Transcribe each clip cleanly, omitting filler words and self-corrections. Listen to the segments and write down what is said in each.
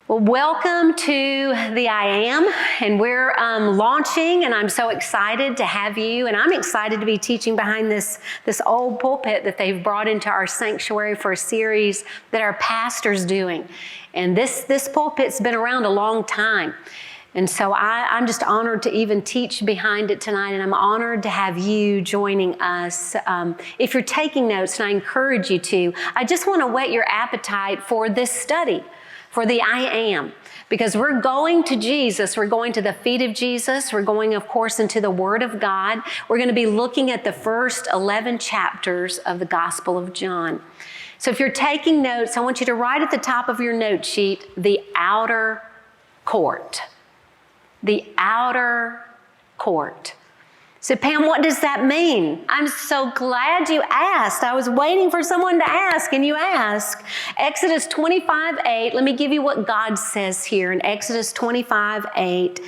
Well, welcome to the I Am, and we're launching, and I'm so excited to have you, and I'm excited to be teaching behind this old pulpit that they've brought into our sanctuary for a series that our pastor's doing. And this pulpit's been around a long time. And so I'm just honored to even teach behind it tonight, and I'm honored to have you joining us. If you're taking notes, and I encourage you to, I just want to whet your appetite for this study, for the I Am, because we're going to Jesus. We're going to the feet of Jesus. We're going, of course, into the Word of God. We're going to be looking at the first 11 chapters of the Gospel of John. So if you're taking notes, I want you to write at the top of your note sheet, the outer court. The outer court. So Pam, what does that mean? I'm so glad you asked. I was waiting for someone to ask, and you asked. Exodus 25:8, let me give you what God says here in Exodus 25:8.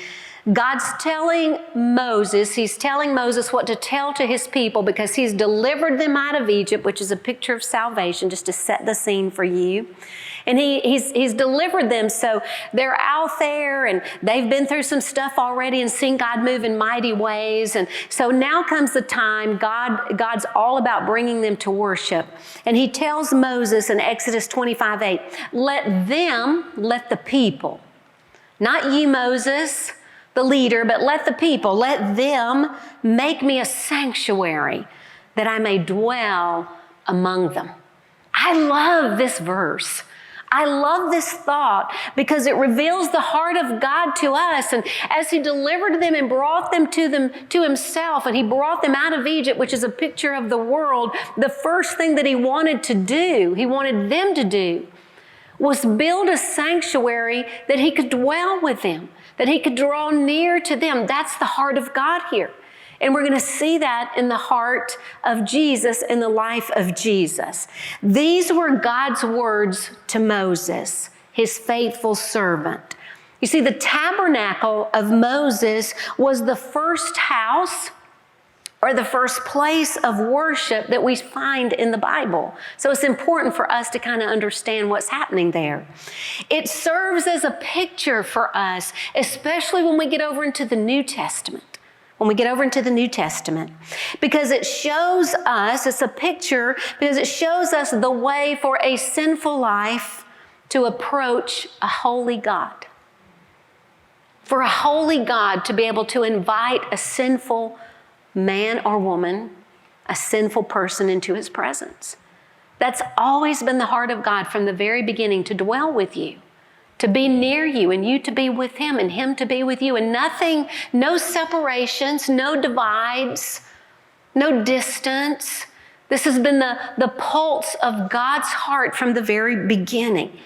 God's telling Moses, he's telling Moses what to tell to his people because he's delivered them out of Egypt, which is a picture of salvation, just to set the scene for you. And he's delivered them, so they're out there and they've been through some stuff already and seen God move in mighty ways. And so now comes the time God's all about bringing them to worship. And he tells Moses in Exodus 25:8, let the people, not you, Moses, the leader, but let the people, let them make me a sanctuary that I may dwell among them. I love this verse. I love this thought because it reveals the heart of God to us. And as he delivered them and brought them to himself, and he brought them out of Egypt, which is a picture of the world, the first thing that he wanted them to do, was build a sanctuary that he could dwell with them, that he could draw near to them. That's the heart of God here. And we're going to see that in the heart of Jesus, in the life of Jesus. These were God's words to Moses, his faithful servant. You see, the tabernacle of Moses was the first house or the first place of worship that we find in the Bible. So it's important for us to kind of understand what's happening there. It serves as a picture for us, especially when we get over into the New Testament. Because it shows us, it's a picture, because it shows us the way for a sinful life to approach a holy God. For a holy God to be able to invite a sinful man or woman, a sinful person into his presence. That's always been the heart of God from the very beginning, to dwell with you, to be near you, and you to be with him, and him to be with you, and nothing, no separations, no divides, no distance. This has been the pulse of God's heart from the very beginning.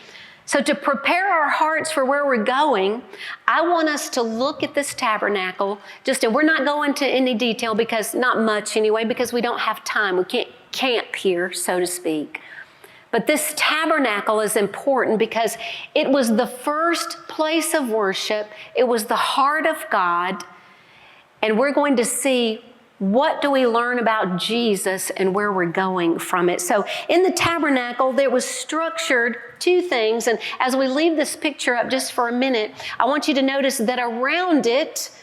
So to prepare our hearts for where we're going, I want us to look at this tabernacle, and we're not going to any detail, because not much anyway, because we don't have time. We can't camp here, so to speak. But this tabernacle is important because it was the first place of worship. It was the heart of God. And we're going to see, what do we learn about Jesus and where we're going from it. So in the tabernacle, there was structured two things. And as we leave this picture up just for a minute, I want you to notice that around it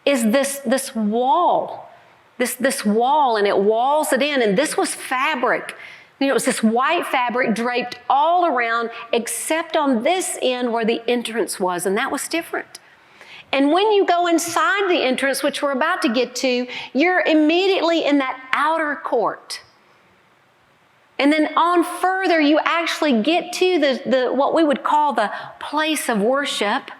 is this wall. This wall, and it walls it in, and this was fabric. It was this white fabric draped all around except on this end where the entrance was, and that was different. And when you go inside the entrance, which we're about to get to, you're immediately in that outer court. And then on further, you actually get to the what we would call the place of worship,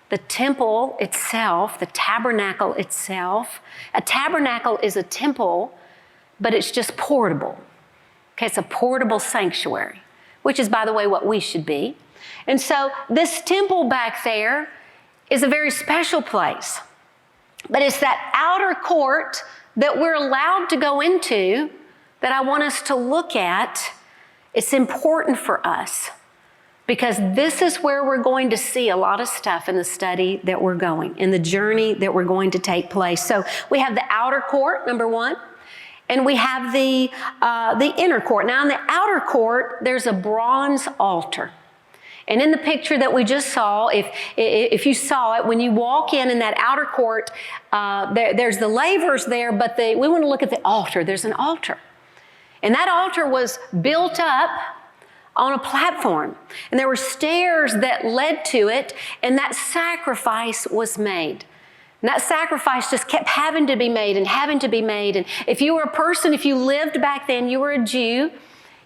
the temple itself, the tabernacle itself. A tabernacle is a temple, but it's just portable. Okay, it's a portable sanctuary, which is, by the way, what we should be. And so this temple back there is a very special place. But it's that outer court that we're allowed to go into that I want us to look at. It's important for us, because this is where we're going to see a lot of stuff in the study that we're going, in the journey that we're going to take place. So we have the outer court, number one, and we have the inner court. Now in the outer court, there's a bronze altar. And in the picture that we just saw, if you saw it, when you walk in that outer court, there's the lavers there, but we want to look at the altar. There's an altar. And that altar was built up on a platform. And there were stairs that led to it, and that sacrifice was made. And that sacrifice just kept having to be made and having to be made. And if you were a person, if you lived back then, you were a Jew,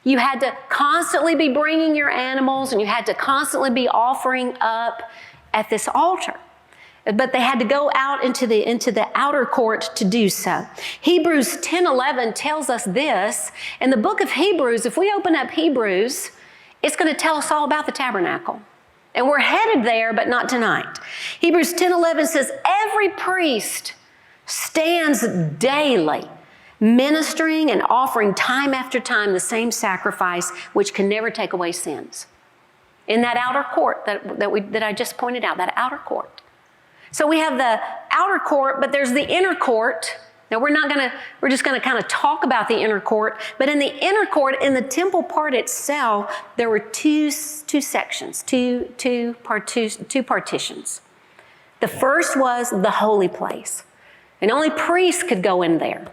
you had to constantly be bringing your animals, and you had to constantly be offering up at this altar. But they had to go out into the outer court to do so. Hebrews 10:11 tells us this. In the book of Hebrews, if we open up Hebrews, it's going to tell us all about the tabernacle. And we're headed there, but not tonight. Hebrews 10:11 says, every priest stands daily, ministering and offering time after time the same sacrifice, which can never take away sins. In that outer court that I just pointed out, that outer court. So we have the outer court, but there's the inner court. Now we're just gonna kind of talk about the inner court, but in the inner court, in the temple part itself, there were two sections, two partitions. The first was the holy place, and only priests could go in there.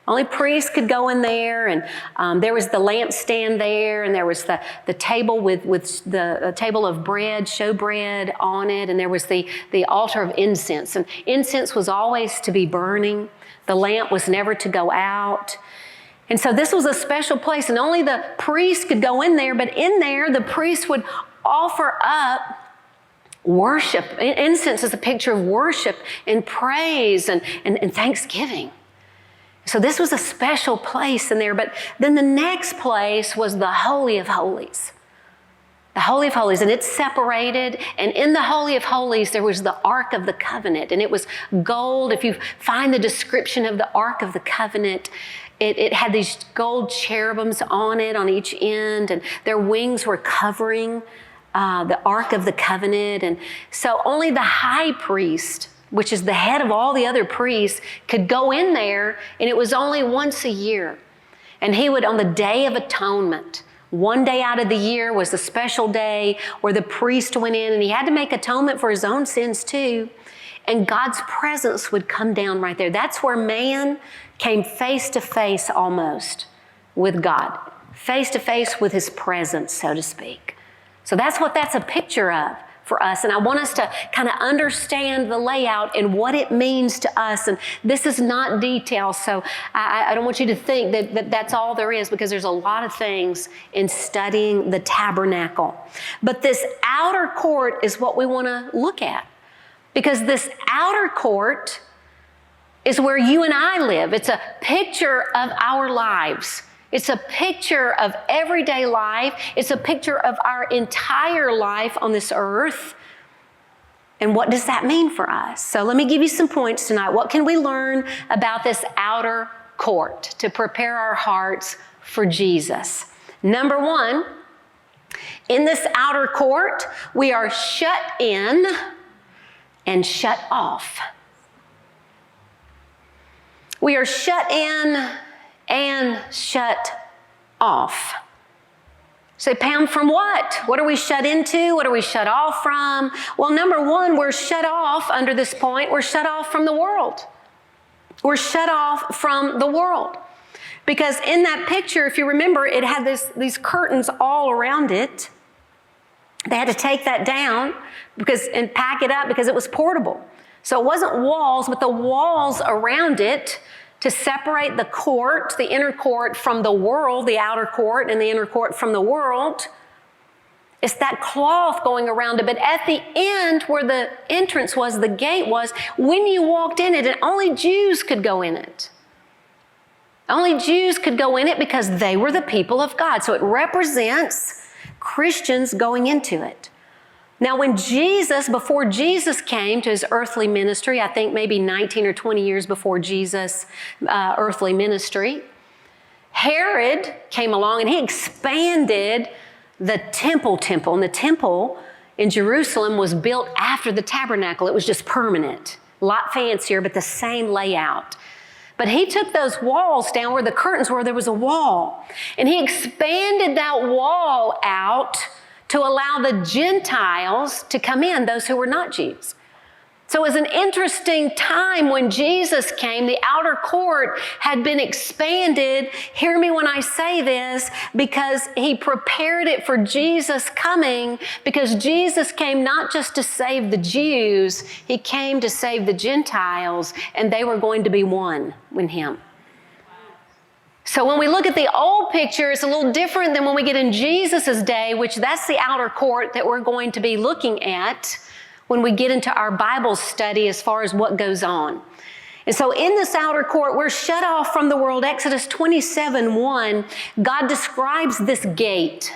Only priests could go in there, and there was the lampstand there, and there was the table with the table of bread, showbread on it, and there was the altar of incense. And incense was always to be burning. The lamp was never to go out. And so this was a special place, and only the priests could go in there, but in there the priests would offer up worship. Incense is a picture of worship and praise and thanksgiving. So this was a special place in there. But then the next place was the Holy of Holies. The Holy of Holies, and it's separated. And in the Holy of Holies, there was the Ark of the Covenant, and it was gold. If you find the description of the Ark of the Covenant, it had these gold cherubims on it on each end, and their wings were covering the Ark of the Covenant. And so only the high priest, which is the head of all the other priests, could go in there, and it was only once a year. And he would, on the Day of Atonement, one day out of the year was the special day where the priest went in, and he had to make atonement for his own sins too, and God's presence would come down right there. That's where man came face to face almost with God, face to face with his presence, so to speak. So that's what that's a picture of for us. And I want us to kind of understand the layout and what it means to us. And this is not detail, so I don't want you to think that that's all there is, because there's a lot of things in studying the tabernacle. But this outer court is what we want to look at, because this outer court is where you and I live. It's a picture of our lives. It's a picture of everyday life. It's a picture of our entire life on this earth. And what does that mean for us? So let me give you some points tonight. What can we learn about this outer court to prepare our hearts for Jesus? Number one, in this outer court, we are shut in and shut off. We are shut in and shut off. Say, Pam, from what? What are we shut into? What are we shut off from? Well, number one, we're shut off under this point. We're shut off from the world. We're shut off from the world. Because in that picture, if you remember, it had these curtains all around it. They had to take that down and pack it up because it was portable. So it wasn't walls, but the walls around it to separate the court, the inner court, from the world, the outer court and the inner court from the world. It's that cloth going around it. But at the end where the entrance was, the gate was, when you walked in it, and only Jews could go in it. Only Jews could go in it because they were the people of God. So it represents Christians going into it. Now, before Jesus came to his earthly ministry, I think maybe 19 or 20 years before Jesus' earthly ministry, Herod came along and he expanded the temple. And the temple in Jerusalem was built after the tabernacle. It was just permanent, a lot fancier, but the same layout. But he took those walls down where the curtains were. There was a wall. And he expanded that wall out to allow the Gentiles to come in, those who were not Jews. So it was an interesting time when Jesus came. The outer court had been expanded. Hear me when I say this, because he prepared it for Jesus coming, because Jesus came not just to save the Jews, he came to save the Gentiles, and they were going to be one with him. So when we look at the old picture, it's a little different than when we get in Jesus' day, which that's the outer court that we're going to be looking at when we get into our Bible study as far as what goes on. And so in this outer court, we're shut off from the world. Exodus 27:1, God describes this gate.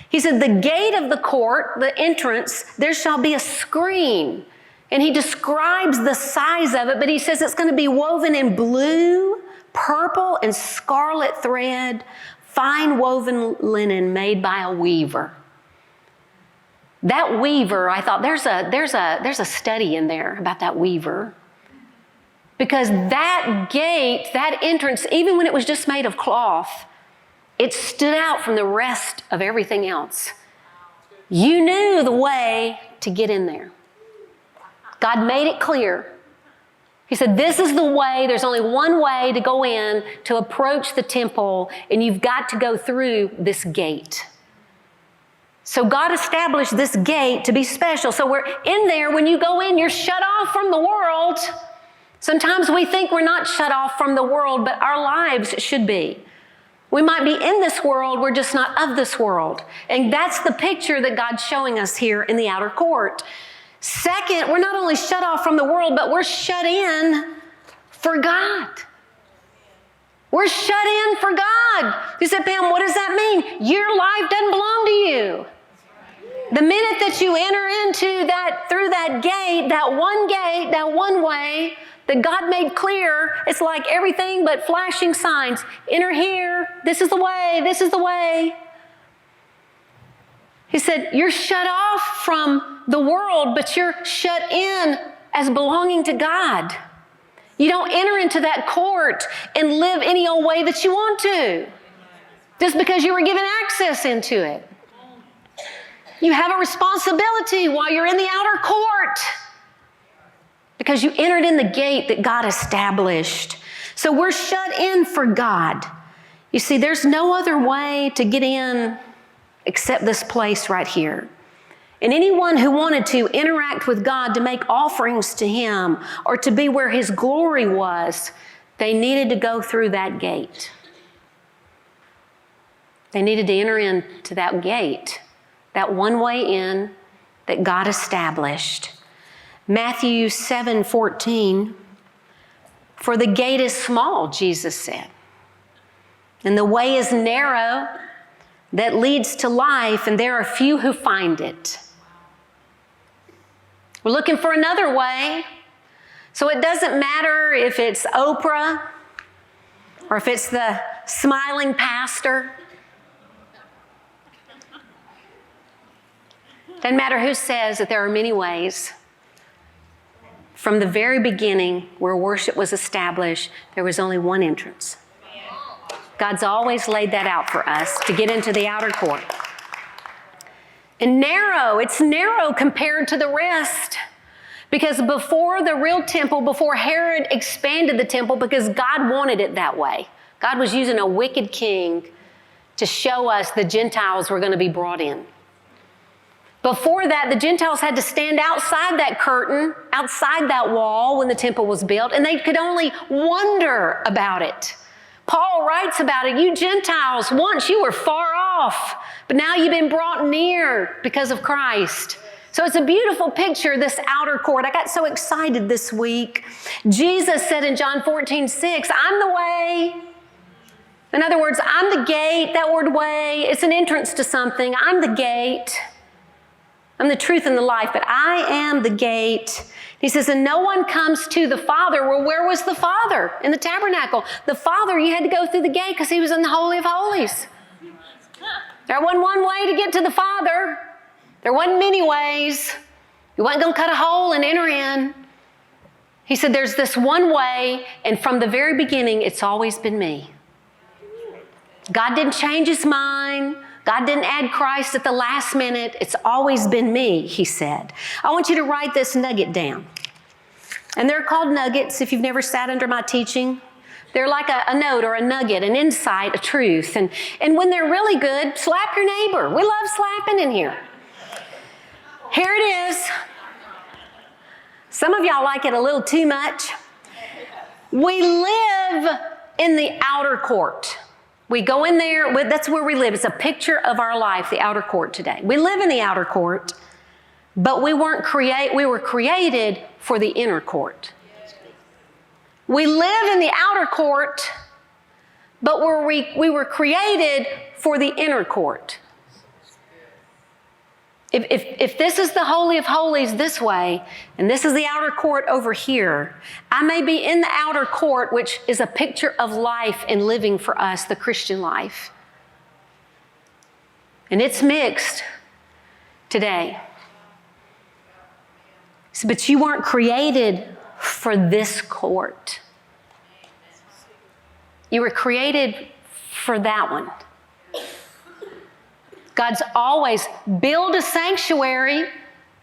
He said, the gate of the court, the entrance, there shall be a screen. And he describes the size of it, but he says it's going to be woven in blue, purple, and scarlet thread, fine woven linen made by a weaver. That weaver, I thought there's a study in there about that weaver. Because that gate, that entrance, even when it was just made of cloth, it stood out from the rest of everything else. You knew the way to get in there. God made it clear. He said, this is the way, there's only one way to go in, to approach the temple, and you've got to go through this gate. So God established this gate to be special. So we're in there. When you go in, you're shut off from the world. Sometimes we think we're not shut off from the world, but our lives should be. We might be in this world, we're just not of this world. And that's the picture that God's showing us here in the outer court. Second, we're not only shut off from the world, but we're shut in for God. We're shut in for God. You said, Pam, what does that mean? Your life doesn't belong to you. The minute that you enter into that, through that gate, that one way that God made clear, it's like everything but flashing signs. Enter here. This is the way. This is the way. He said, you're shut off from the world, but you're shut in as belonging to God. You don't enter into that court and live any old way that you want to, just because you were given access into it. You have a responsibility while you're in the outer court, because you entered in the gate that God established. So we're shut in for God. You see, there's no other way to get in except this place right here. And anyone who wanted to interact with God, to make offerings to him, or to be where his glory was, they needed to go through that gate. They needed to enter into that gate, that one way in that God established. Matthew 7:14, for the gate is small, Jesus said, and the way is narrow that leads to life, and there are few who find it. We're looking for another way. So it doesn't matter if it's Oprah or if it's the smiling pastor. Doesn't matter who says that there are many ways. From the very beginning, where worship was established, there was only one entrance. God's always laid that out for us to get into the outer court. And it's narrow compared to the rest. Because before the real temple, before Herod expanded the temple, because God wanted it that way. God was using a wicked king to show us the Gentiles were going to be brought in. Before that, the Gentiles had to stand outside that curtain, outside that wall when the temple was built, and they could only wonder about it. Paul writes about it. You Gentiles, once you were far off, but now you've been brought near because of Christ. So it's a beautiful picture, this outer court. I got so excited this week. Jesus said in John 14:6, I'm the way. In other words, I'm the gate. That word way, it's an entrance to something. I'm the gate. I'm the truth and the life, but I am the gate. He says, and no one comes to the Father. Well, where was the Father? In the tabernacle. The Father, you had to go through the gate because he was in the Holy of Holies. There wasn't one way to get to the Father. There wasn't many ways. You wasn't going to cut a hole and enter in. He said, there's this one way, and from the very beginning, it's always been me. God didn't change his mind. God didn't add Christ at the last minute. It's always been me, he said. I want you to write this nugget down. And they're called nuggets if you've never sat under my teaching. They're like a note or a nugget, an insight, a truth. And when they're really good, slap your neighbor. We love slapping in here. Here it is. Some of y'all like it a little too much. We live in the outer court. We go in there, that's where we live. It's a picture of our life, the outer court today. We live in the outer court, but we were created for the inner court. We live in the outer court, but we were created for the inner court. If this is the Holy of Holies this way, and this is the outer court over here, I may be in the outer court, which is a picture of life and living for us, the Christian life. And it's mixed today. But you weren't created for this court. You were created for that one. God's always build a sanctuary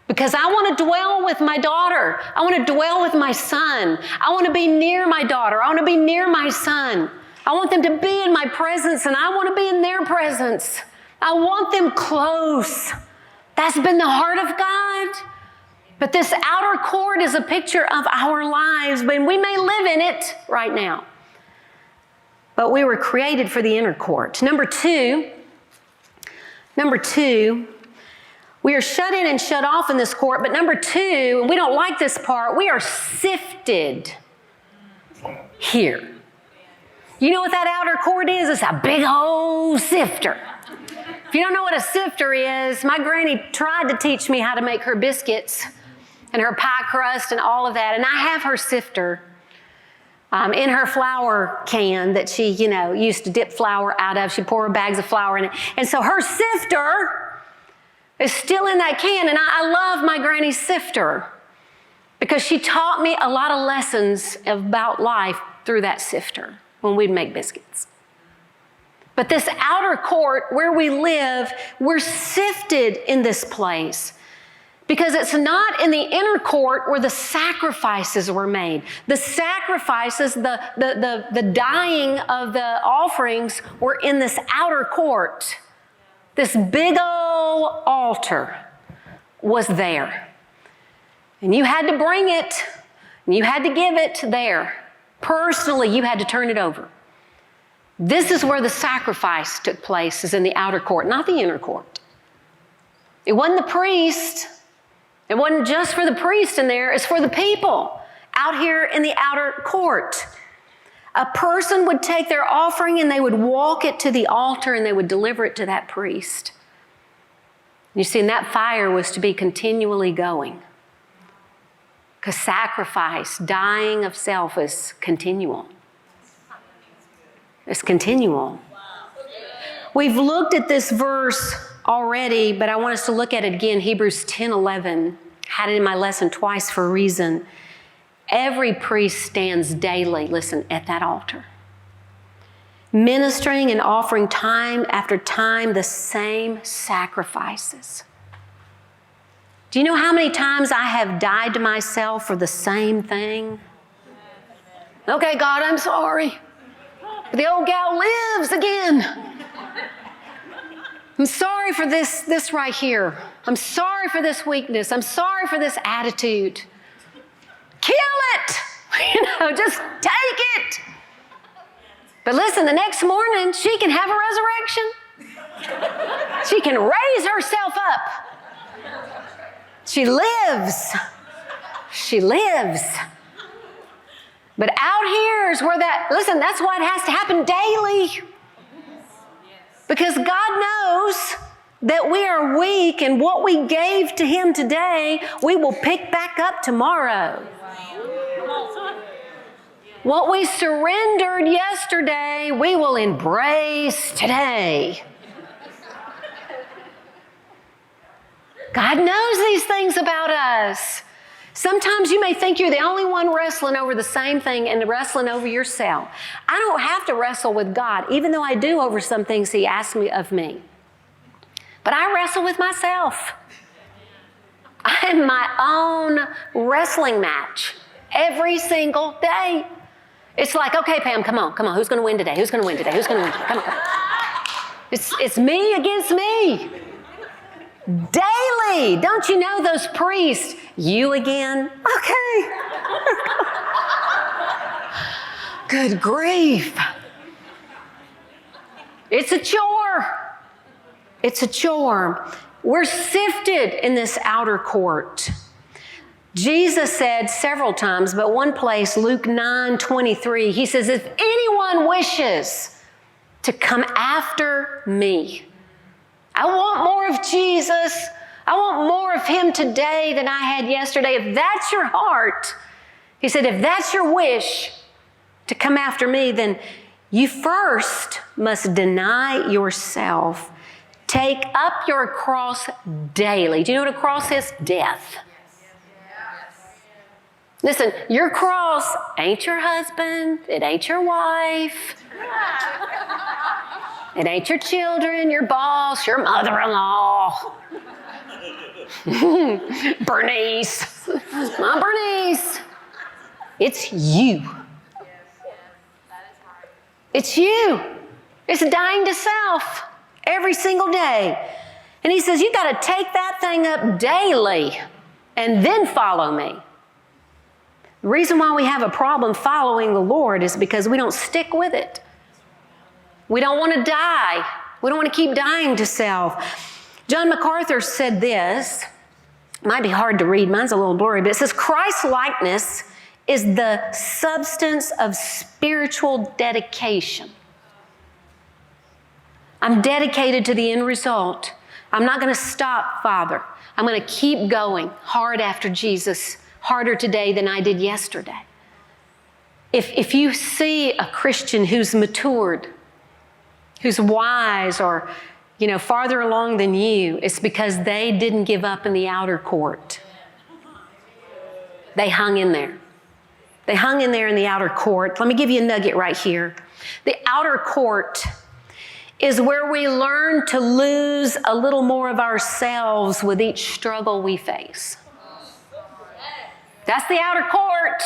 because I want to dwell with my daughter. I want to dwell with my son. I want to be near my daughter. I want to be near my son. I want them to be in my presence and I want to be in their presence. I want them close. That's been the heart of God. But this outer court is a picture of our lives, but we may live in it right now. But we were created for the inner court. Number two, we are shut in and shut off in this court. But number two, and we don't like this part, we are sifted here. You know what that outer court is? It's a big old sifter. If you don't know what a sifter is, my granny tried to teach me how to make her biscuits and her pie crust and all of that. And I have her sifter in her flour can that she, used to dip flour out of. She'd pour her bags of flour in it. And so her sifter is still in that can. And I love my granny's sifter because she taught me a lot of lessons about life through that sifter when we'd make biscuits. But this outer court where we live, we're sifted in this place. Because it's not in the inner court where the sacrifices were made. The sacrifices, the dying of the offerings were in this outer court. This big old altar was there. And you had to bring it, and you had to give it there. Personally, you had to turn it over. This is where the sacrifice took place, is in the outer court, not the inner court. It wasn't the priest. It wasn't just for the priest in there, it's for the people out here in the outer court. A person would take their offering and they would walk it to the altar and they would deliver it to that priest. You see, and that fire was to be continually going. Because sacrifice, dying of self is continual. It's continual. We've looked at this verse already, but I want us to look at it again. Hebrews 10:11. Had it in my lesson twice for a reason. Every priest stands daily, listen, at that altar, ministering and offering time after time the same sacrifices. Do you know how many times I have died to myself for the same thing? Okay, God, I'm sorry. But the old gal lives again. I'm sorry for this right here. I'm sorry for this weakness. I'm sorry for this attitude. Kill it! Just take it. But listen, the next morning, she can have a resurrection. She can raise herself up. She lives. She lives. But out here is where that's why it has to happen daily. Because God knows that we are weak and what we gave to Him today, we will pick back up tomorrow. What we surrendered yesterday, we will embrace today. God knows these things about us. Sometimes you may think you're the only one wrestling over the same thing and wrestling over yourself. I don't have to wrestle with God, even though I do over some things He asks me of me. But I wrestle with myself. I'm my own wrestling match every single day. It's like, okay, Pam, come on. Who's going to win today? Who's going to win today? Who's going to win today? Come on. It's me against me. Daily. Don't you know those priests? You again? Okay. Good grief. It's a chore. It's a chore. We're sifted in this outer court. Jesus said several times, but one place, Luke 9:23, he says, if anyone wishes to come after me, I want more of Jesus. I want more of him today than I had yesterday. If that's your heart, he said, if that's your wish to come after me, then you first must deny yourself. Take up your cross daily. Do you know what a cross is? Death. Listen, your cross ain't your husband. It ain't your wife. It ain't your children, your boss, your mother-in-law. Bernice. My Bernice. It's you. It's you. It's dying to self every single day. And he says, you got to take that thing up daily and then follow me. The reason why we have a problem following the Lord is because we don't stick with it. We don't want to die. We don't want to keep dying to self. John MacArthur said this. It might be hard to read. Mine's a little blurry, but it says, Christ-likeness is the substance of spiritual dedication. I'm dedicated to the end result. I'm not going to stop, Father. I'm going to keep going hard after Jesus, harder today than I did yesterday. If you see a Christian who's matured, who's wise or, farther along than you, it's because they didn't give up in the outer court. They hung in there. They hung in there in the outer court. Let me give you a nugget right here. The outer court is where we learn to lose a little more of ourselves with each struggle we face. That's the outer court.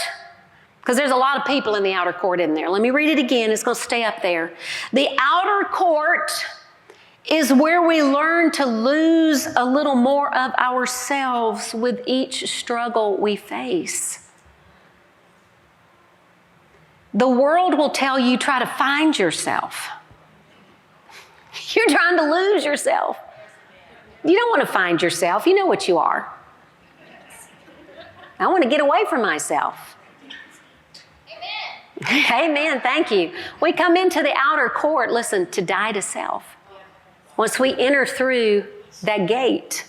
Because there's a lot of people in the outer court in there. Let me read it again. It's going to stay up there. The outer court is where we learn to lose a little more of ourselves with each struggle we face. The world will tell you, try to find yourself. You're trying to lose yourself. You don't want to find yourself. You know what you are. I want to get away from myself. Amen. Thank you. We come into the outer court, listen, to die to self. Once we enter through that gate,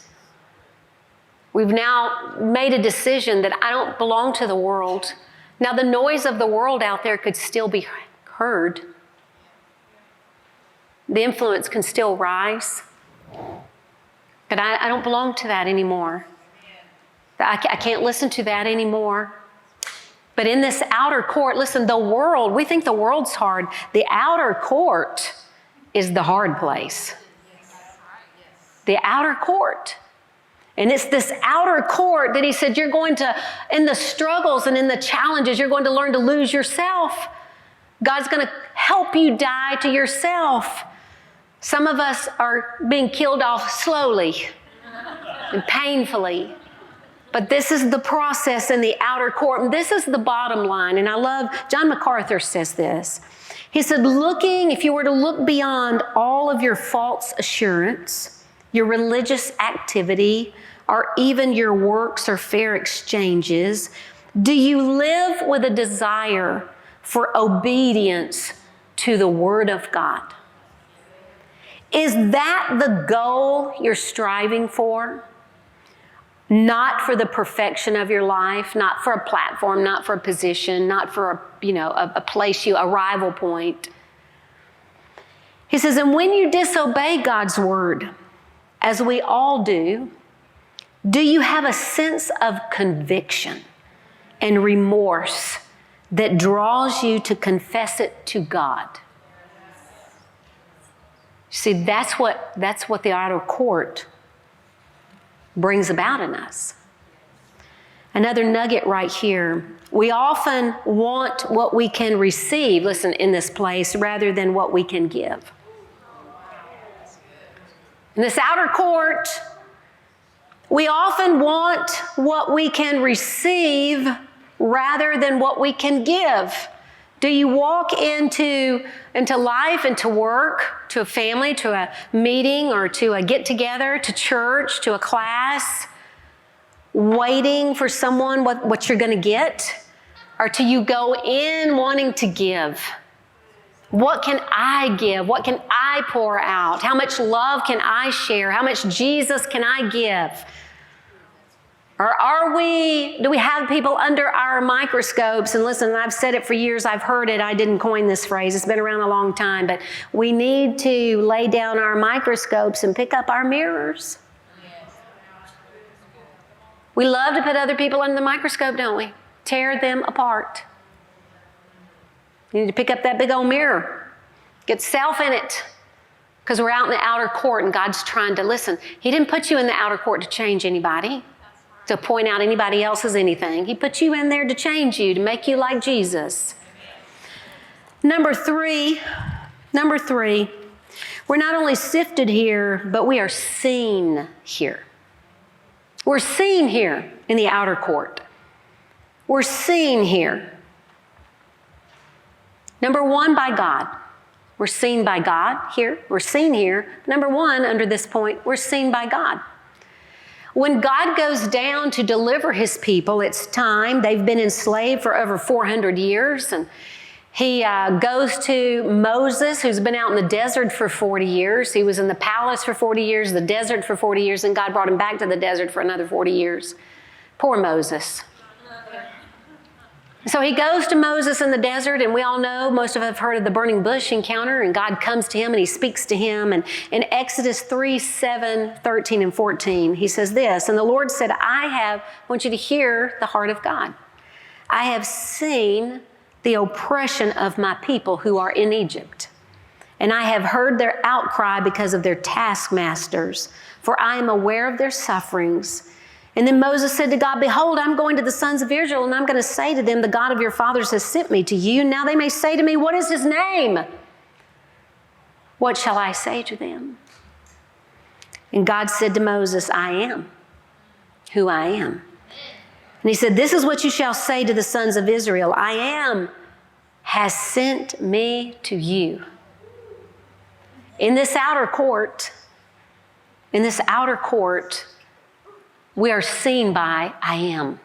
we've now made a decision that I don't belong to the world. Now, the noise of the world out there could still be heard. The influence can still rise. But I don't belong to that anymore. I can't listen to that anymore. But in this outer court, listen, the world, we think the world's hard. The outer court is the hard place. The outer court. And it's this outer court that he said, you're going to, in the struggles and in the challenges, you're going to learn to lose yourself. God's going to help you die to yourself. Some of us are being killed off slowly and painfully. But this is the process in the outer court. And this is the bottom line. And I love, John MacArthur says this. He said, if you were to look beyond all of your false assurance, your religious activity, or even your works or fair exchanges, do you live with a desire for obedience to the Word of God? Is that the goal you're striving for? Not for the perfection of your life, not for a platform, not for a position, not for a place, a rival point. He says, and when you disobey God's word, as we all do you have a sense of conviction and remorse that draws you to confess it to God? See, that's what the outer court brings about in us. Another nugget right here. We often want what we can receive, listen, in this place, rather than what we can give. In this outer court, we often want what we can receive rather than what we can give. Do you walk into life, into work, to a family, to a meeting, or to a get-together, to church, to a class, waiting for someone what you're going to get? Or do you go in wanting to give? What can I give? What can I pour out? How much love can I share? How much Jesus can I give? Or do we have people under our microscopes? And listen, I've said it for years, I've heard it, I didn't coin this phrase, it's been around a long time, but we need to lay down our microscopes and pick up our mirrors. We love to put other people under the microscope, don't we? Tear them apart. You need to pick up that big old mirror. Get self in it. Because we're out in the outer court and God's trying to listen. He didn't put you in the outer court to change anybody, to point out anybody else's anything. He put you in there to change you, to make you like Jesus. Number three, we're not only sifted here, but we are seen here. We're seen here in the outer court. We're seen here. Number one, by God. We're seen by God here. We're seen here. Number one, under this point, we're seen by God. When God goes down to deliver his people, it's time. They've been enslaved for over 400 years. And he goes to Moses, who's been out in the desert for 40 years. He was in the palace for 40 years, the desert for 40 years, and God brought him back to the desert for another 40 years. Poor Moses. So he goes to Moses in the desert, and we all know, most of us have heard of the burning bush encounter, and God comes to him and he speaks to him. And in Exodus 3, 7, 13, and 14, he says this, and the Lord said, I want you to hear the heart of God. I have seen the oppression of my people who are in Egypt, and I have heard their outcry because of their taskmasters, for I am aware of their sufferings. And then Moses said to God, behold, I'm going to the sons of Israel, and I'm going to say to them, the God of your fathers has sent me to you. Now they may say to me, what is his name? What shall I say to them? And God said to Moses, I am who I am. And he said, this is what you shall say to the sons of Israel. I am has sent me to you. In this outer court, we are seen by I am.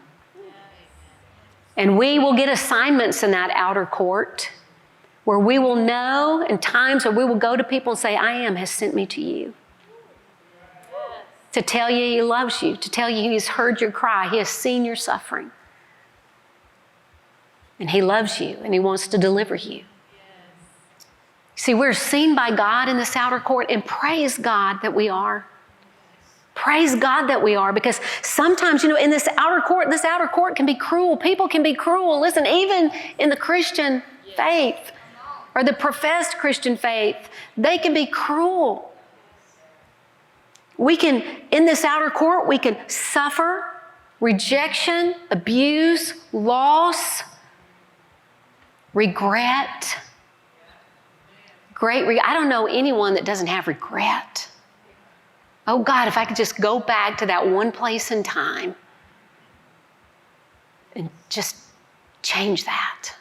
And we will get assignments in that outer court where we will know, in times where we will go to people and say, I am has sent me to you. To tell you he loves you, to tell you he's heard your cry, he has seen your suffering. And he loves you and he wants to deliver you. See, we're seen by God in this outer court, and praise God that we are. Praise God that we are, because sometimes, in this outer court can be cruel. People can be cruel. Listen, even in the Christian faith or the professed Christian faith, they can be cruel. In this outer court, we can suffer rejection, abuse, loss, regret. I don't know anyone that doesn't have regret. Oh God, if I could just go back to that one place in time and just change that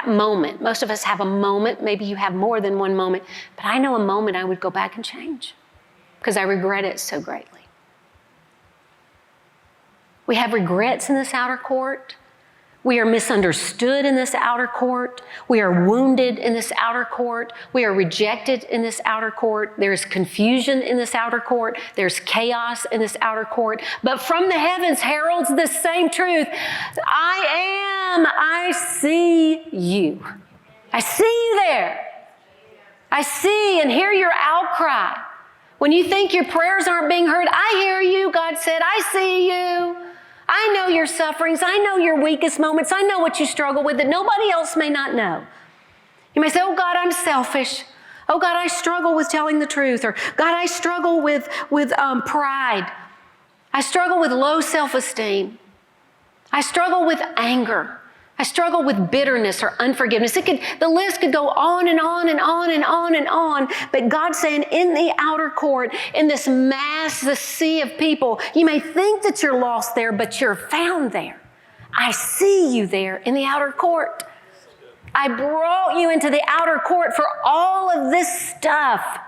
moment. Most of us have a moment. Maybe you have more than one moment, but I know a moment I would go back and change because I regret it so greatly. We have regrets in this outer court. We are misunderstood in this outer court. We are wounded in this outer court. We are rejected in this outer court. There's confusion in this outer court. There's chaos in this outer court. But from the heavens heralds this same truth. I see you. I see you there. I see and hear your outcry. When you think your prayers aren't being heard, I hear you, God said. I see you. I know your sufferings. I know your weakest moments. I know what you struggle with that nobody else may not know. You may say, oh God, I'm selfish. Oh God, I struggle with telling the truth. Or God, I struggle with pride. I struggle with low self-esteem. I struggle with anger. I struggle with bitterness or unforgiveness. The list could go on and on and on and on and on. But God's saying in the outer court, in this this sea of people, you may think that you're lost there, but you're found there. I see you there in the outer court. I brought you into the outer court for all of this stuff.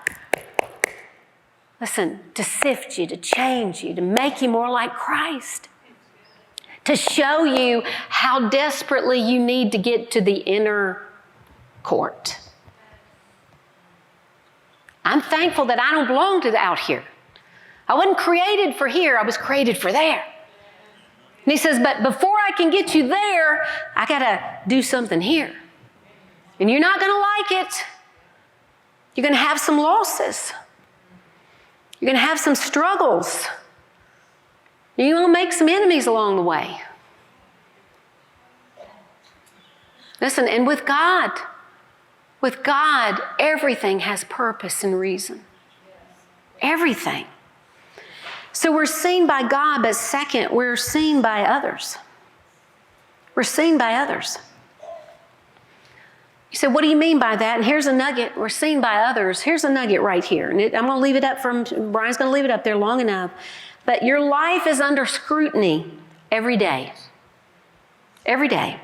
Listen, to sift you, to change you, to make you more like Christ. To show you how desperately you need to get to the inner court. I'm thankful that I don't belong to out here. I wasn't created for here. I was created for there. And he says, but before I can get you there, I got to do something here. And you're not going to like it. You're going to have some losses. You're going to have some struggles. You're going to make some enemies along the way. Listen, and with God, everything has purpose and reason. Everything. So we're seen by God, but second, we're seen by others. We're seen by others. You said, what do you mean by that? And here's a nugget. We're seen by others. Here's a nugget right here. And I'm going to leave it up Brian's going to leave it up there long enough. But your life is under scrutiny every day. Every day.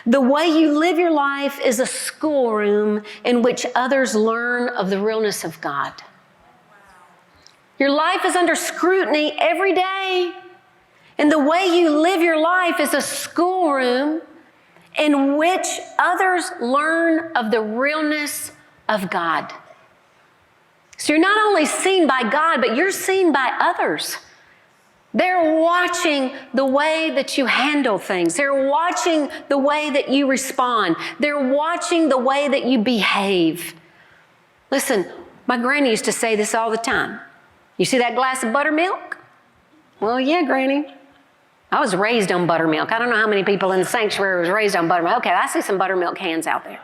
The way you live your life is a schoolroom in which others learn of the realness of God. Your life is under scrutiny every day. And the way you live your life is a schoolroom in which others learn of the realness of God. So you're not only seen by God, but you're seen by others. They're watching the way that you handle things. They're watching the way that you respond. They're watching the way that you behave. Listen, my granny used to say this all the time. You see that glass of buttermilk? Well, yeah, Granny. I was raised on buttermilk. I don't know how many people in the sanctuary was raised on buttermilk. Okay, I see some buttermilk cans out there.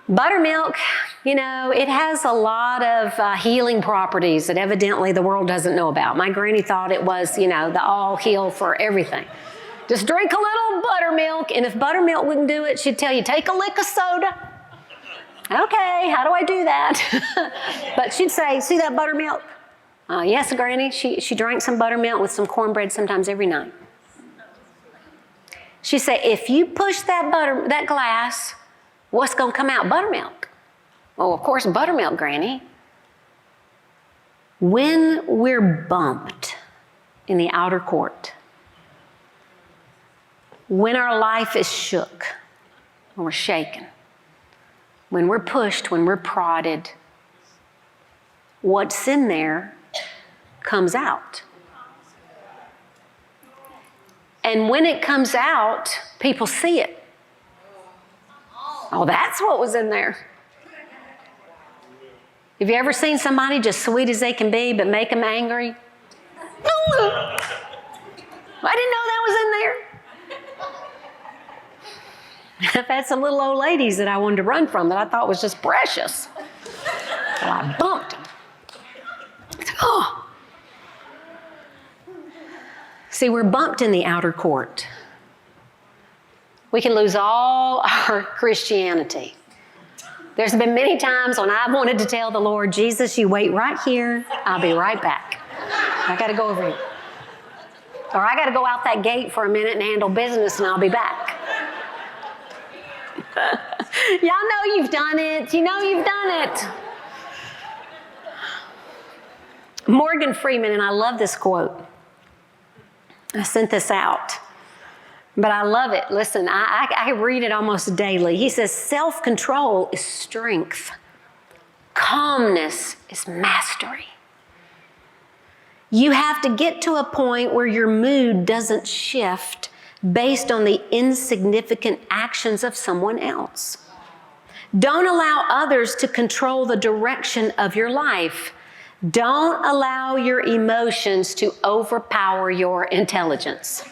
Buttermilk, it has a lot of healing properties that evidently the world doesn't know about. My granny thought it was, the all heal for everything. Just drink a little buttermilk, and if buttermilk wouldn't do it, she'd tell you, take a lick of soda. Okay, how do I do that? But she'd say, see that buttermilk? Yes, Granny. She drank some buttermilk with some cornbread sometimes every night. She said, if you push that glass, what's going to come out? Buttermilk. Well, of course, buttermilk, Granny. When we're bumped in the outer court, when our life is shook, when we're shaken, when we're pushed, when we're prodded, what's in there comes out. And when it comes out, people see it. Oh, that's what was in there. Have you ever seen somebody just sweet as they can be, but make them angry? I didn't know that was in there. I've had some little old ladies that I wanted to run from that I thought was just precious. So I bumped them. Oh. See, we're bumped in the outer court. We can lose all our Christianity. There's been many times when I've wanted to tell the Lord, Jesus, you wait right here. I'll be right back. I got to go over here. Or I got to go out that gate for a minute and handle business, and I'll be back. Y'all know you've done it. You know you've done it. Morgan Freeman, and I love this quote. I sent this out, but I love it. Listen, I read it almost daily. He says, self-control is strength. Calmness is mastery. You have to get to a point where your mood doesn't shift based on the insignificant actions of someone else. Don't allow others to control the direction of your life. Don't allow your emotions to overpower your intelligence.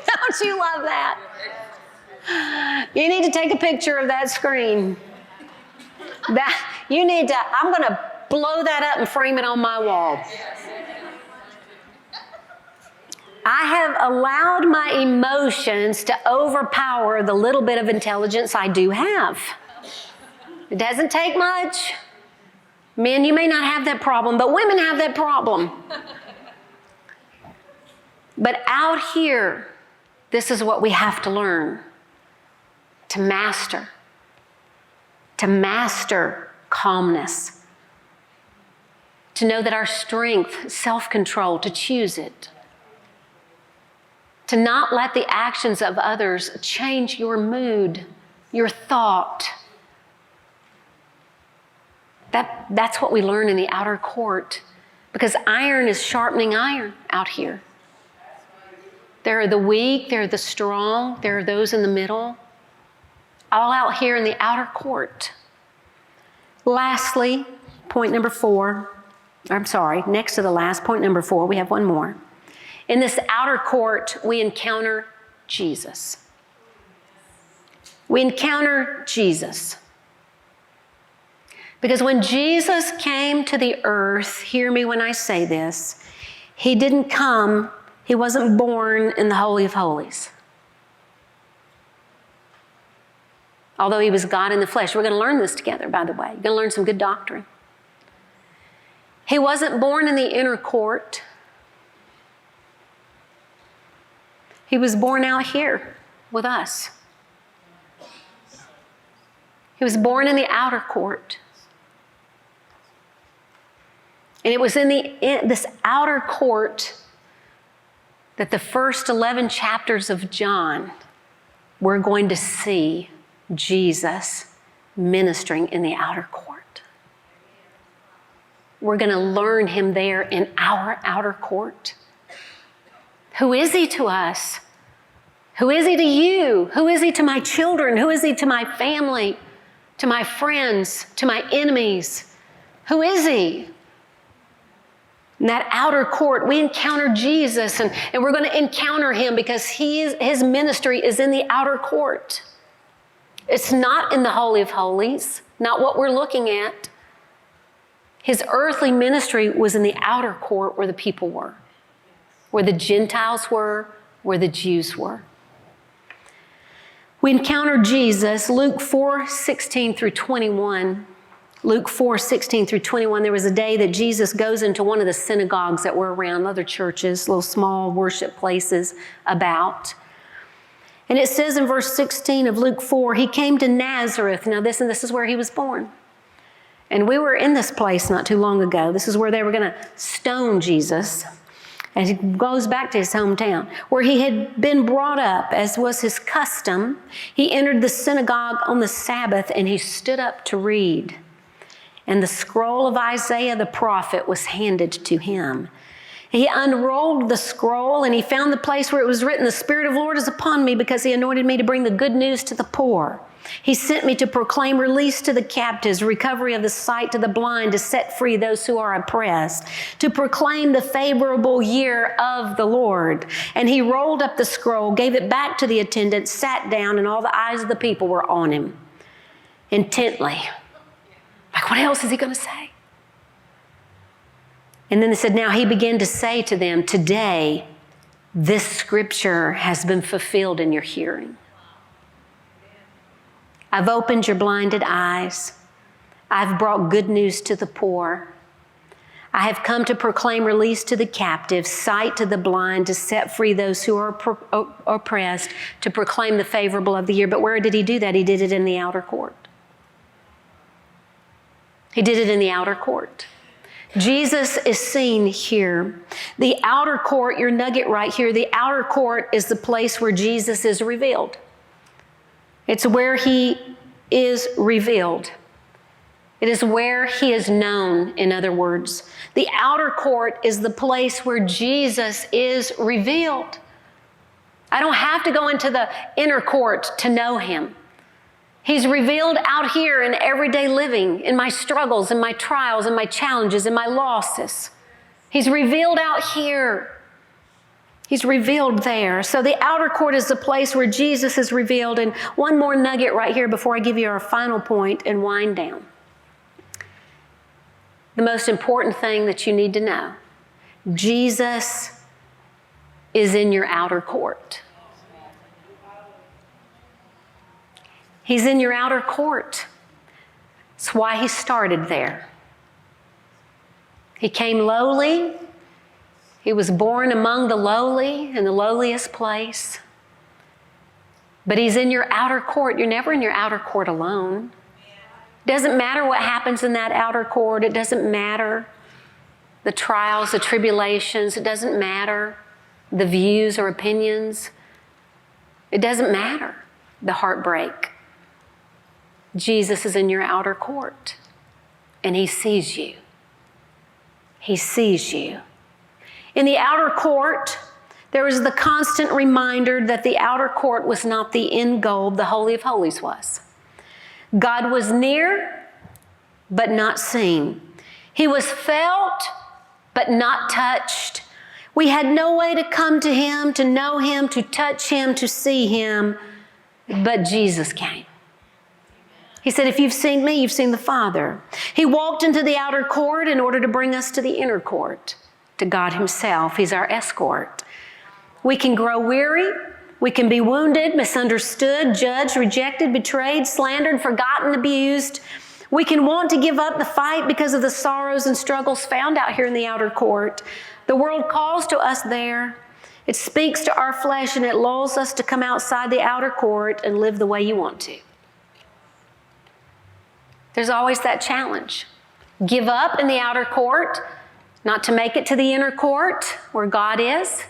Don't you love that? You need to take a picture of that screen. I'm going to blow that up and frame it on my wall. I have allowed my emotions to overpower the little bit of intelligence I do have. It doesn't take much. Men, you may not have that problem, but women have that problem. But out here, this is what we have to learn to master. To master calmness. To know that our strength, self-control, to choose it. To not let the actions of others change your mood, your thought. That's what we learn in the outer court, because iron is sharpening iron out here. There are the weak, there are the strong, there are those in the middle, all out here in the outer court. Lastly, next to the last, point number 4, we have one more. In this outer court, we encounter Jesus. We encounter Jesus. Because when Jesus came to the earth, hear me when I say this, he wasn't born in the Holy of Holies. Although he was God in the flesh. We're going to learn this together, by the way. You're going to learn some good doctrine. He wasn't born in the inner court. He was born out here with us. He was born in the outer court. And it was in this outer court that the first 11 chapters of John, we're going to see Jesus ministering in the outer court. We're going to learn him there in our outer court. Who is he to us? Who is he to you? Who is he to my children? Who is he to my family? To my friends? To my enemies? Who is he? In that outer court, we encounter Jesus, and we're going to encounter him because his ministry is in the outer court. It's not in the Holy of Holies, not what we're looking at. His earthly ministry was in the outer court where the people were, where the Gentiles were, where the Jews were. We encounter Jesus, Luke 4:16 through 21. Luke 4:16 through 21, there was a day that Jesus goes into one of the synagogues that were around other churches, little small worship places about. And it says in verse 16 of Luke 4, he came to Nazareth. Now this is where he was born. And we were in this place not too long ago. This is where they were going to stone Jesus. And he goes back to his hometown, where he had been brought up, as was his custom. He entered the synagogue on the Sabbath, and he stood up to read. And the scroll of Isaiah the prophet was handed to him. He unrolled the scroll, and he found the place where it was written, "The Spirit of the Lord is upon me, because he anointed me to bring the good news to the poor. He sent me to proclaim release to the captives, recovery of the sight to the blind, to set free those who are oppressed, to proclaim the favorable year of the Lord." And he rolled up the scroll, gave it back to the attendant, sat down, and all the eyes of the people were on him intently. Like, what else is he going to say? And then they said, now he began to say to them, "Today, this scripture has been fulfilled in your hearing. I've opened your blinded eyes. I've brought good news to the poor. I have come to proclaim release to the captives, sight to the blind, to set free those who are oppressed, to proclaim the favorable of the year." But where did he do that? He did it in the outer court. He did it in the outer court. Jesus is seen here. The outer court, your nugget right here, the outer court is the place where Jesus is revealed. It's where he is revealed. It is where he is known, in other words. The outer court is the place where Jesus is revealed. I don't have to go into the inner court to know him. He's revealed out here in everyday living, in my struggles, in my trials, in my challenges, in my losses. He's revealed out here. He's revealed there. So the outer court is the place where Jesus is revealed. And one more nugget right here before I give you our final point and wind down. the most important thing that you need to know. Jesus is in your outer court. He's in your outer court. That's why he started there. He came lowly. He was born among the lowly in the lowliest place. But he's in your outer court. You're never in your outer court alone. It doesn't matter what happens in that outer court. It doesn't matter the trials, the tribulations. It doesn't matter the views or opinions. It doesn't matter the heartbreak. Jesus is in your outer court, and he sees you. He sees you. In the outer court, there was the constant reminder that the outer court was not the end goal, the Holy of Holies was. God was near, but not seen. He was felt, but not touched. We had no way to come to him, to know him, to touch him, to see him, but Jesus came. He said, if you've seen me, you've seen the Father. He walked into the outer court in order to bring us to the inner court, to God himself. He's our escort. We can grow weary. We can be wounded, misunderstood, judged, rejected, betrayed, slandered, forgotten, abused. We can want to give up the fight because of the sorrows and struggles found out here in the outer court. The world calls to us there. It speaks to our flesh and it lulls us to come outside the outer court and live the way you want to. There's always that challenge. Give up in the outer court, not to make it to the inner court where God is,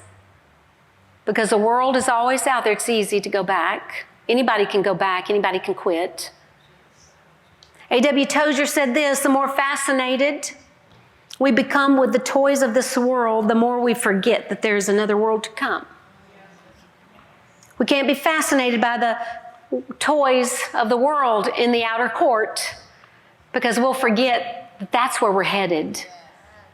because the world is always out there. It's easy to go back. Anybody can go back. Anybody can quit. A.W. Tozer said this, the more fascinated we become with the toys of this world, the more we forget that there's another world to come. We can't be fascinated by the toys of the world in the outer court, because we'll forget that that's where we're headed.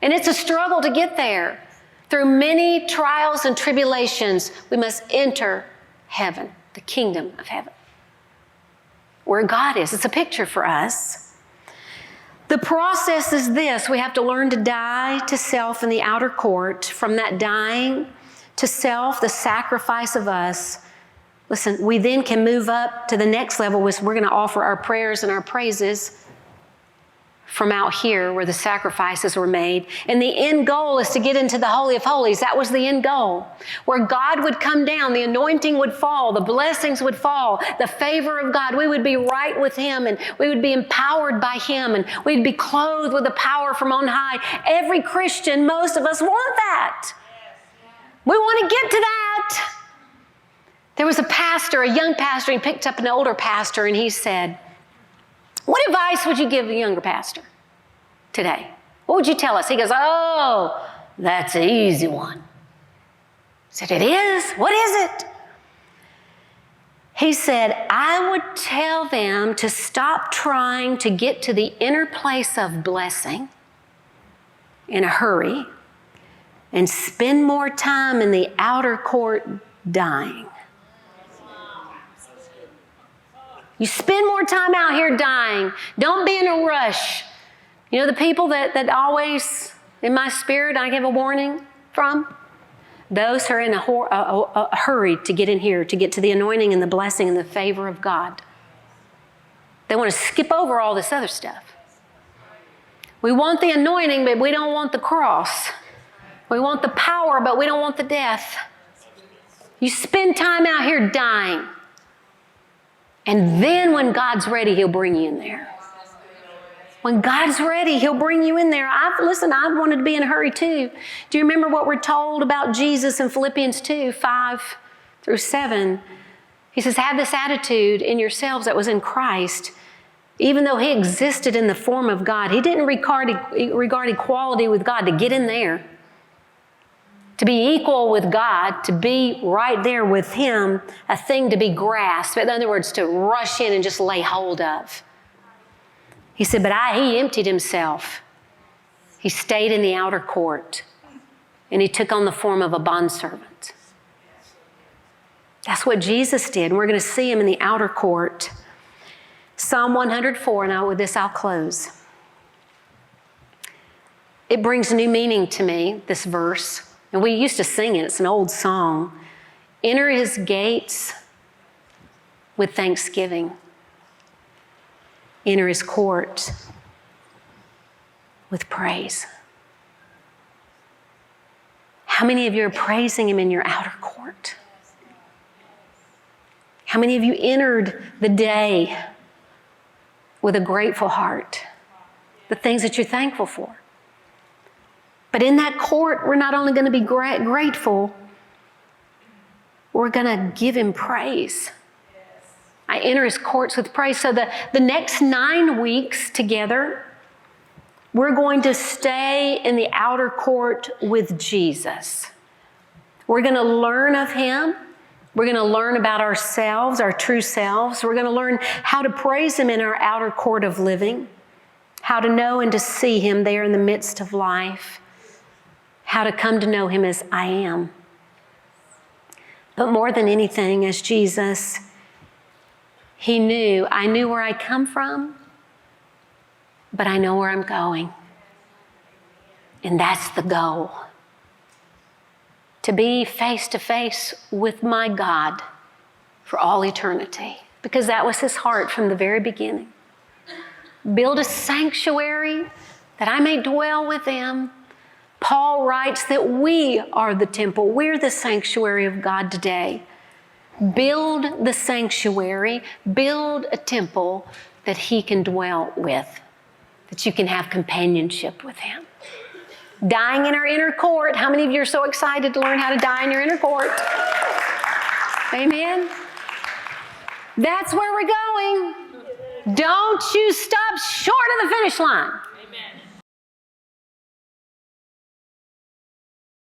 And it's a struggle to get there. Through many trials and tribulations, we must enter heaven, the kingdom of heaven, where God is. It's a picture for us. The process is this. We have to learn to die to self in the outer court. From that dying to self, the sacrifice of us. Listen, we then can move up to the next level, which we're going to offer our prayers and our praises from out here where the sacrifices were made. And the end goal is to get into the Holy of Holies. That was the end goal, where God would come down, the anointing would fall, the blessings would fall, the favor of God. We would be right with him, and we would be empowered by him, and we'd be clothed with the power from on high. Every Christian, most of us want that. We want to get to that. There was a pastor, a young pastor, he picked up an older pastor, and he said, what advice would you give a younger pastor today? What would you tell us? He goes, oh, that's an easy one. I said, it is? What is it? He said, I would tell them to stop trying to get to the inner place of blessing in a hurry and spend more time in the outer court dying. You spend more time out here dying. Don't be in a rush. You know the people that always, in my spirit, I give a warning from? Those who are in a hurry to get in here, to get to the anointing and the blessing and the favor of God. They want to skip over all this other stuff. We want the anointing, but we don't want the cross. We want the power, but we don't want the death. You spend time out here dying. And then when God's ready, he'll bring you in there. When God's ready, he'll bring you in there. I've wanted to be in a hurry too. Do you remember what we're told about Jesus in Philippians 2, 5-7? He says, have this attitude in yourselves that was in Christ. Even though he existed in the form of God, he didn't regard equality with God to get in there. To be equal with God, to be right there with him, a thing to be grasped. In other words, to rush in and just lay hold of. He said, but he emptied himself. He stayed in the outer court, and he took on the form of a bondservant. That's what Jesus did, and we're going to see him in the outer court. Psalm 104, and with this I'll close. it brings new meaning to me, this verse. And we used to sing it. It's an old song. Enter his gates with thanksgiving. Enter his courts with praise. How many of you are praising him in your outer court? How many of you entered the day with a grateful heart? The things that you're thankful for. But in that court, we're not only going to be grateful, we're going to give him praise. I enter his courts with praise. So the next 9 weeks together, we're going to stay in the outer court with Jesus. We're going to learn of him. We're going to learn about ourselves, our true selves. We're going to learn how to praise him in our outer court of living, how to know and to see him there in the midst of life, how to come to know him as I am. But more than anything, as Jesus, I knew where I come from, but I know where I'm going. And that's the goal. To be face to face with my God for all eternity. Because that was his heart from the very beginning. Build a sanctuary that I may dwell with him. Paul writes that we are the temple. We're the sanctuary of God today. Build the sanctuary. Build a temple that he can dwell with. That you can have companionship with him. Dying in our inner court. How many of you are so excited to learn how to die in your inner court? Amen? That's where we're going. Don't you stop short of the finish line.